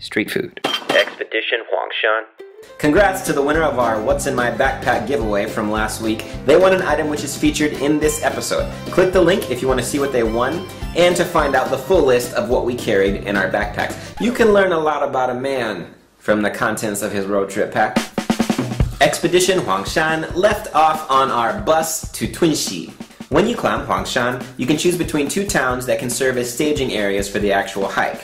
street food. Expedition Huangshan. Congrats to the winner of our What's in My Backpack giveaway from last week. They won an item which is featured in this episode. Click the link if you want to see what they won and to find out the full list of what we carried in our backpacks. You can learn a lot about a man from the contents of his road trip pack. Expedition Huangshan left off on our bus to Tunxi. When you climb Huangshan, you can choose between two towns that can serve as staging areas for the actual hike.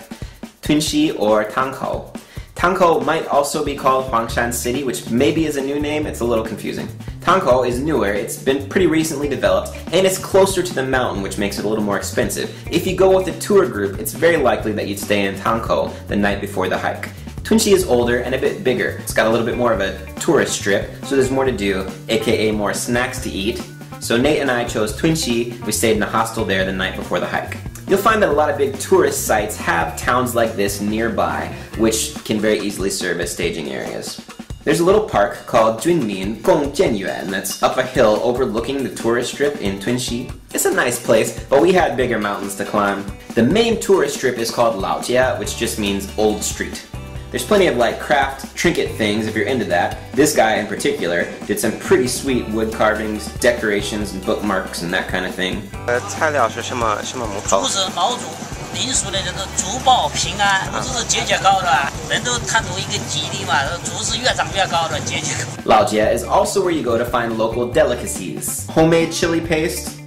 Tunxi or Tangkou. Tangkou might also be called Huangshan City, which maybe is a new name. It's a little confusing. Tangkou is newer, it's been pretty recently developed, and it's closer to the mountain, which makes it a little more expensive. If you go with a tour group, it's very likely that you'd stay in Tangkou the night before the hike. Tunxi is older and a bit bigger. It's got a little bit more of a tourist strip, so there's more to do, aka more snacks to eat. So Nate and I chose Tunxi. We stayed in a hostel there the night before the hike. You'll find that a lot of big tourist sites have towns like this nearby, which can very easily serve as staging areas. There's a little park called Junmin Gongjianyuan that's up a hill overlooking the tourist strip in Tunxi. It's a nice place, but we had bigger mountains to climb. The main tourist strip is called Laojia, which just means old street. There's plenty of like craft trinket things if you're into that. This guy in particular did some pretty sweet wood carvings, decorations, and bookmarks and that kind of thing. 材料是什么木头？竹是毛竹，民俗的这个珠宝平安，竹是节节高的，人都看出一个吉利嘛，竹是越长越高的，节节高。Laojia is also where you go to find local delicacies. Homemade chili paste?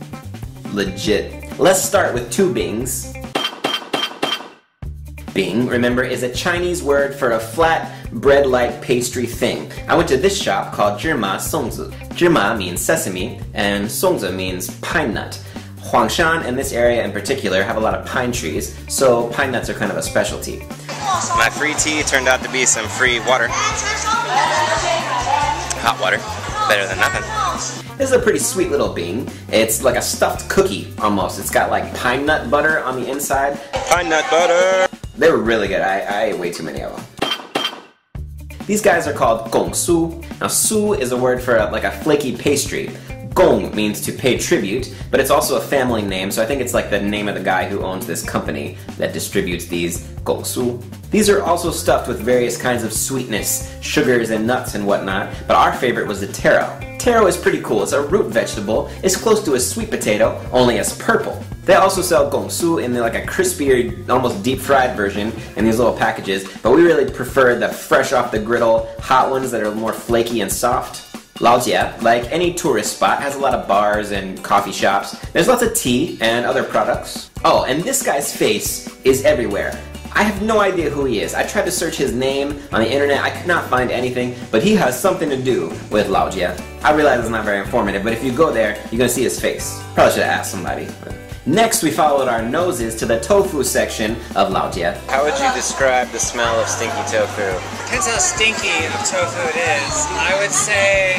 Legit. Let's start with two bings. Bing, remember, is a Chinese word for a flat, bread-like pastry thing. I went to this shop called Zhima Songzi. Zhima means sesame, and Songzi means pine nut. Huangshan and this area in particular have a lot of pine trees, so pine nuts are kind of a specialty. My free tea turned out to be some free water. Hot water. Better than nothing. This is a pretty sweet little bing. It's like a stuffed cookie, almost. It's got like pine nut butter on the inside. Pine nut butter! They were really good. I ate way too many of them. These guys are called Gong Su. Now, Su is a word for like a flaky pastry. Gong means to pay tribute, but it's also a family name, so I think it's like the name of the guy who owns this company that distributes these Gong Su. These are also stuffed with various kinds of sweetness, sugars and nuts and whatnot, but our favorite was the taro. Taro is pretty cool. It's a root vegetable. It's close to a sweet potato, only it's purple. They also sell Gong Su in like a crispier, almost deep-fried version in these little packages, but we really prefer the fresh off the griddle, hot ones that are more flaky and soft. Laojia, like any tourist spot, has a lot of bars and coffee shops. There's lots of tea and other products. Oh, and this guy's face is everywhere. I have no idea who he is. I tried to search his name on the internet. I could not find anything, but he has something to do with Laojia. I realize it's not very informative, but if you go there, you're gonna see his face. Probably should have asked somebody. Next, we followed our noses to the tofu section of Laojia. How would you describe the smell of stinky tofu? Depends how stinky of tofu it is. I would say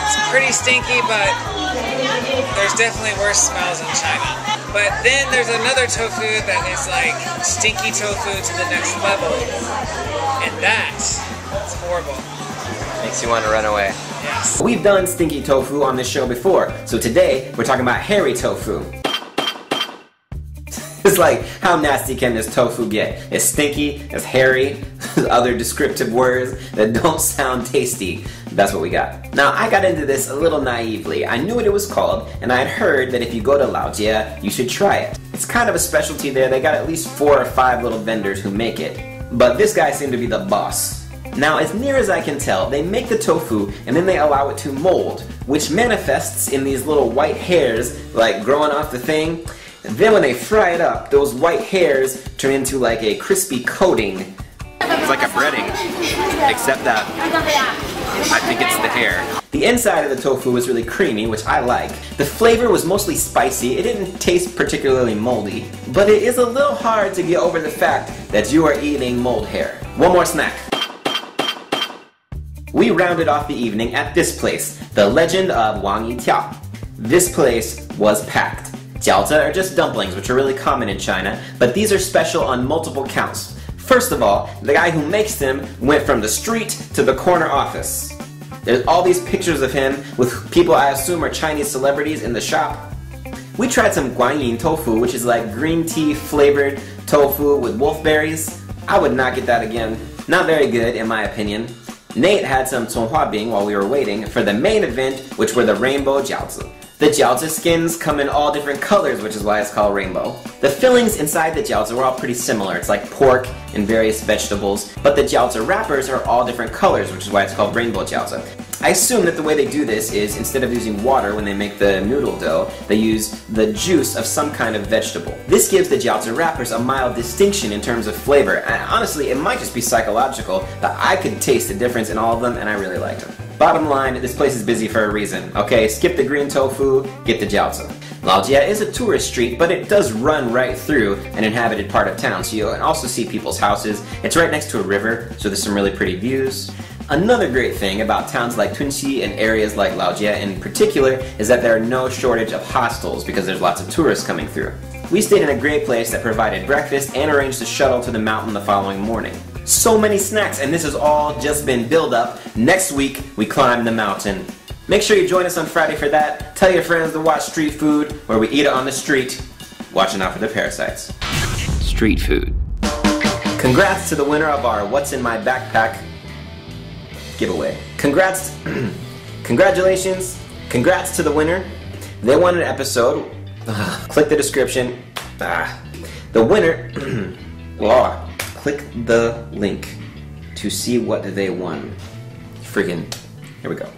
it's pretty stinky, but there's definitely worse smells in China. But then there's another tofu that is like stinky tofu to the next level. And that's horrible. Makes you want to run away. Yes. We've done stinky tofu on this show before, so today we're talking about hairy tofu. It's like, how nasty can this tofu get? It's stinky, it's hairy, other descriptive words that don't sound tasty. That's what we got. Now, I got into this a little naively. I knew what it was called, and I had heard that if you go to Laojia, you should try it. It's kind of a specialty there. They got at least 4 or 5 little vendors who make it. But this guy seemed to be the boss. Now, as near as I can tell, they make the tofu and then they allow it to mold, which manifests in these little white hairs, like growing off the thing. And then when they fry it up, those white hairs turn into like a crispy coating. It's like a breading, except that I think it's the hair. The inside of the tofu was really creamy, which I like. The flavor was mostly spicy. It didn't taste particularly moldy, but it is a little hard to get over the fact that you are eating mold hair. One more snack. We rounded off the evening at this place, the Legend of Wang Yitiao. This place was packed. Jiaozi are just dumplings, which are really common in China, but these are special on multiple counts. First of all, the guy who makes them went from the street to the corner office. There's all these pictures of him with people I assume are Chinese celebrities in the shop. We tried some guanyin tofu, which is like green tea flavored tofu with wolfberries. I would not get that again. Not very good, in my opinion. Nate had some Tunxi Bing while we were waiting for the main event, which were the rainbow jiaozi. The jiaozi skins come in all different colors, which is why it's called rainbow. The fillings inside the jiaozi were all pretty similar. It's like pork and various vegetables, but the jiaozi wrappers are all different colors, which is why it's called rainbow jiaozi. I assume that the way they do this is, instead of using water when they make the noodle dough, they use the juice of some kind of vegetable. This gives the jiaozi wrappers a mild distinction in terms of flavor, and honestly, it might just be psychological, but I could taste the difference in all of them, and I really liked them. Bottom line, this place is busy for a reason, okay? Skip the green tofu, get the jiaozi. Laojia is a tourist street, but it does run right through an inhabited part of town, so you'll also see people's houses. It's right next to a river, so there's some really pretty views. Another great thing about towns like Tunxi and areas like Laojia in particular is that there are no shortage of hostels because there's lots of tourists coming through. We stayed in a great place that provided breakfast and arranged a shuttle to the mountain the following morning. So many snacks, and this has all just been build up. Next week, we climb the mountain. Make sure you join us on Friday for that. Tell your friends to watch Street Food, where we eat it on the street, watching out for the parasites. Street food. Congrats to the winner of our What's in My Backpack giveaway. Congratulations. Congrats to the winner. They won an episode. Click the description. The winner. Click the link to see what they won. Friggin'. Here we go.